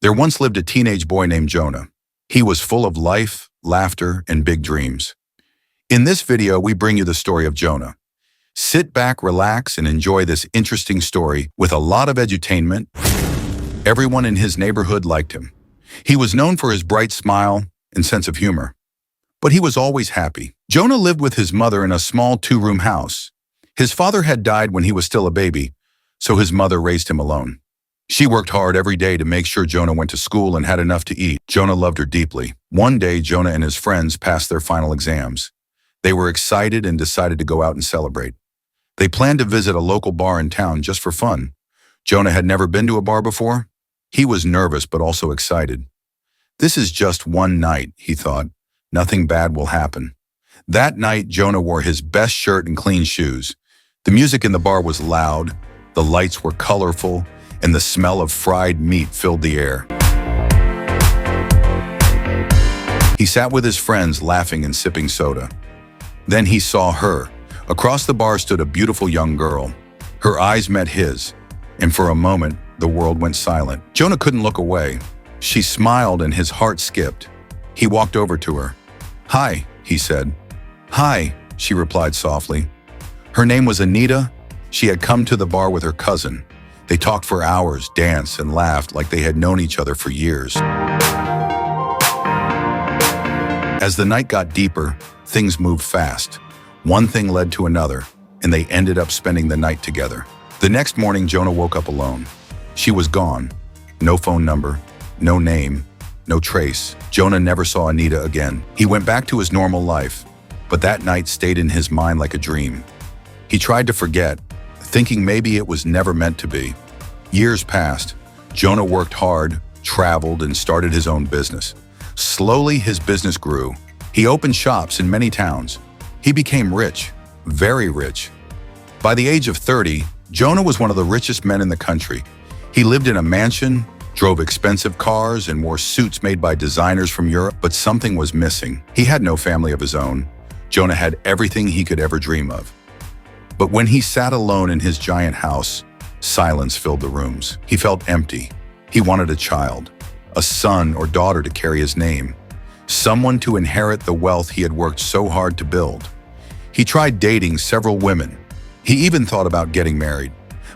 There once lived a teenage boy named Jonah. He was full of life, laughter, and big dreams. In this video, we bring you the story of Jonah. Sit back, relax, and enjoy this interesting story with a lot of edutainment. Everyone in his neighborhood liked him. He was known for his bright smile and sense of humor. But he was always happy. Jonah lived with his mother in a small two-room house. His father had died when he was still a baby, so his mother raised him alone. She worked hard every day to make sure Jonah went to school and had enough to eat. Jonah loved her deeply. One day, Jonah and his friends passed their final exams. They were excited and decided to go out and celebrate. They planned to visit a local bar in town just for fun. Jonah had never been to a bar before. He was nervous but also excited. This is just one night, he thought. Nothing bad will happen. That night, Jonah wore his best shirt and clean shoes. The music in the bar was loud, the lights were colorful, and the smell of fried meat filled the air. He sat with his friends, laughing and sipping soda. Then he saw her. Across the bar stood a beautiful young girl. Her eyes met his, and for a moment, the world went silent. Jonah couldn't look away. She smiled and his heart skipped. He walked over to her. "Hi," he said. "Hi," she replied softly. Her name was Anita. She had come to the bar with her cousin. They talked for hours, danced, and laughed like they had known each other for years. As the night got deeper, things moved fast. One thing led to another, and they ended up spending the night together. The next morning, Jonah woke up alone. She was gone. No phone number, no name, no trace. Jonah never saw Anita again. He went back to his normal life, but that night stayed in his mind like a dream. He tried to forget, thinking maybe it was never meant to be. Years passed. Jonah worked hard, traveled, and started his own business. Slowly, his business grew. He opened shops in many towns. He became rich, very rich. By the age of 30, Jonah was one of the richest men in the country. He lived in a mansion, drove expensive cars, and wore suits made by designers from Europe, but something was missing. He had no family of his own. Jonah had everything he could ever dream of. But when he sat alone in his giant house, silence filled the rooms. He felt empty. He wanted a child, a son or daughter to carry his name, someone to inherit the wealth he had worked so hard to build. He tried dating several women. He even thought about getting married.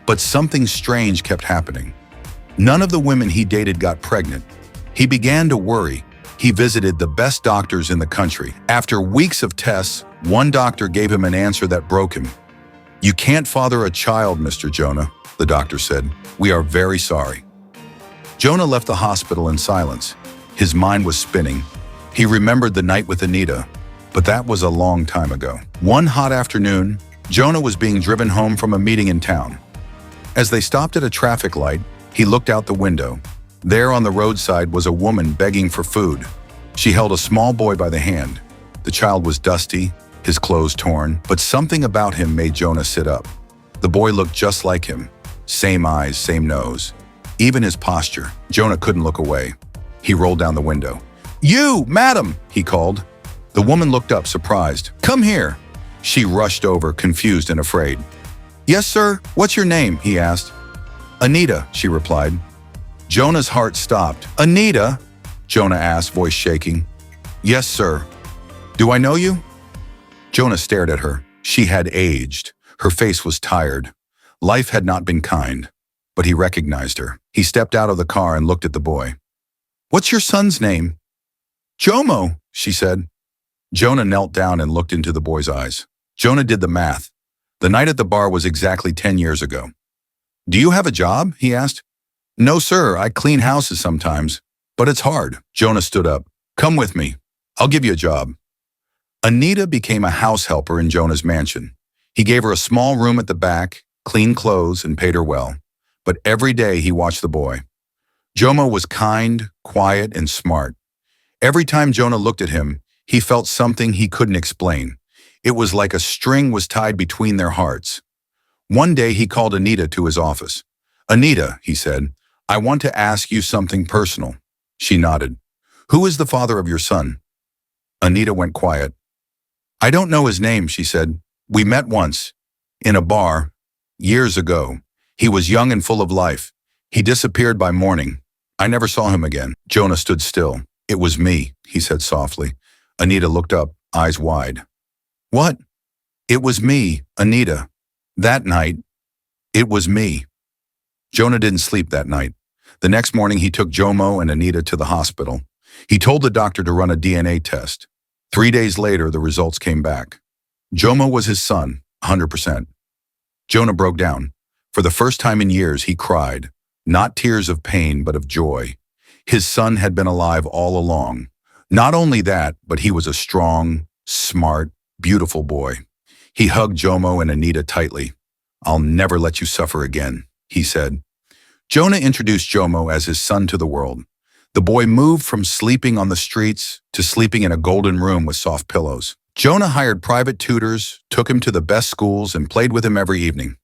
But something strange kept happening. None of the women he dated got pregnant. He began to worry. He visited the best doctors in the country. After weeks of tests, one doctor gave him an answer that broke him. "You can't father a child, Mr. Jonah," the doctor said. "We are very sorry." Jonah left the hospital in silence. His mind was spinning. He remembered the night with Anita, but that was a long time ago. One hot afternoon, Jonah was being driven home from a meeting in town. As they stopped at a traffic light, he looked out the window. There on the roadside was a woman begging for food. She held a small boy by the hand. The child was dusty, his clothes torn, but something about him made Jonah sit up. The boy looked just like him. Same eyes, same nose. Even his posture. Jonah couldn't look away. He rolled down the window. "You, madam!" he called. The woman looked up, surprised. "Come here." She rushed over, confused and afraid. "Yes, sir. What's your name?" he asked. "Anita," she replied. Jonah's heart stopped. "Anita?" Jonah asked, voice shaking. "Yes, sir. Do I know you?" Jonah stared at her. She had aged. Her face was tired. Life had not been kind, but he recognized her. He stepped out of the car and looked at the boy. "What's your son's name?" "Jomo," she said. Jonah knelt down and looked into the boy's eyes. Jonah did the math. The night at the bar was exactly 10 years ago. "Do you have a job?" he asked. "No, sir. I clean houses sometimes, but it's hard." Jonah stood up. "Come with me. I'll give you a job." Anita became a house helper in Jonah's mansion. He gave her a small room at the back, clean clothes, and paid her well. But every day he watched the boy. Jomo was kind, quiet, and smart. Every time Jonah looked at him, he felt something he couldn't explain. It was like a string was tied between their hearts. One day he called Anita to his office. "Anita," he said, "I want to ask you something personal." She nodded. "Who is the father of your son?" Anita went quiet. "I don't know his name," she said. "We met once, in a bar, years ago. He was young and full of life. He disappeared by morning. I never saw him again. Jonah stood still. It was me, he said softly. Anita looked up, eyes wide. What? It was me, Anita. That night, it was me. Jonah didn't sleep that night. The next morning, he took Jomo and Anita to the hospital. He told the doctor to run a DNA test. 3 days later, the results came back. Jomo was his son, 100%. Jonah broke down. For the first time in years, he cried, not tears of pain, but of joy. His son had been alive all along. Not only that, but he was a strong, smart, beautiful boy. He hugged Jomo and Anita tightly. I'll never let you suffer again, he said. Jonah introduced Jomo as his son to the world. The boy moved from sleeping on the streets to sleeping in a golden room with soft pillows. Jonah hired private tutors, took him to the best schools, and played with him every evening.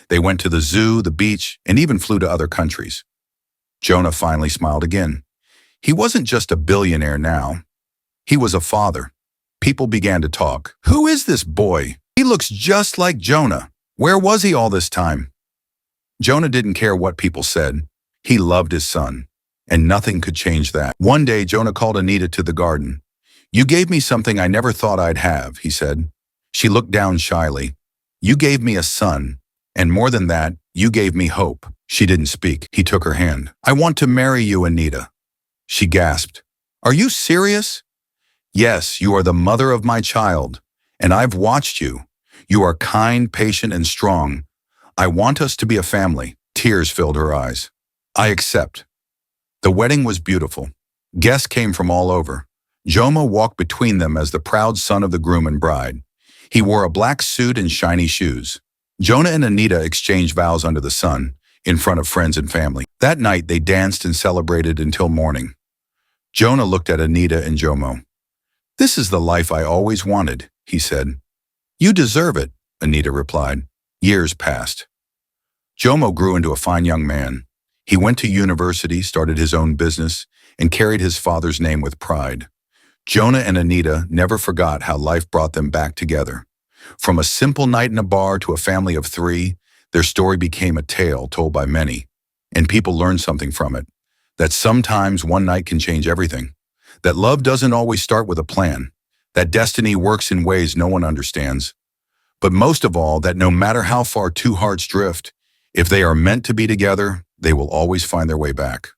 They went to the zoo, the beach, and even flew to other countries. Jonah finally smiled again. He wasn't just a billionaire now. He was a father. People began to talk. Who is this boy? He looks just like Jonah. Where was he all this time? Jonah didn't care what people said. He loved his son, and nothing could change that. One day, Jonah called Anita to the garden. You gave me something I never thought I'd have, he said. She looked down shyly. You gave me a son, and more than that, you gave me hope. She didn't speak. He took her hand. I want to marry you, Anita. She gasped. Are you serious? Yes, you are the mother of my child, and I've watched you. You are kind, patient, and strong. I want us to be a family. Tears filled her eyes. I accept. The wedding was beautiful. Guests came from all over. Jomo walked between them as the proud son of the groom and bride. He wore a black suit and shiny shoes. Jonah and Anita exchanged vows under the sun, in front of friends and family. That night, they danced and celebrated until morning. Jonah looked at Anita and Jomo. This is the life I always wanted, he said. You deserve it, Anita replied. Years passed. Jomo grew into a fine young man. He went to university, started his own business, and carried his father's name with pride. Jonah and Anita never forgot how life brought them back together. From a simple night in a bar to a family of 3, their story became a tale told by many, and people learned something from it. That sometimes one night can change everything. That love doesn't always start with a plan. That destiny works in ways no one understands. But most of all, that no matter how far two hearts drift, if they are meant to be together, they will always find their way back.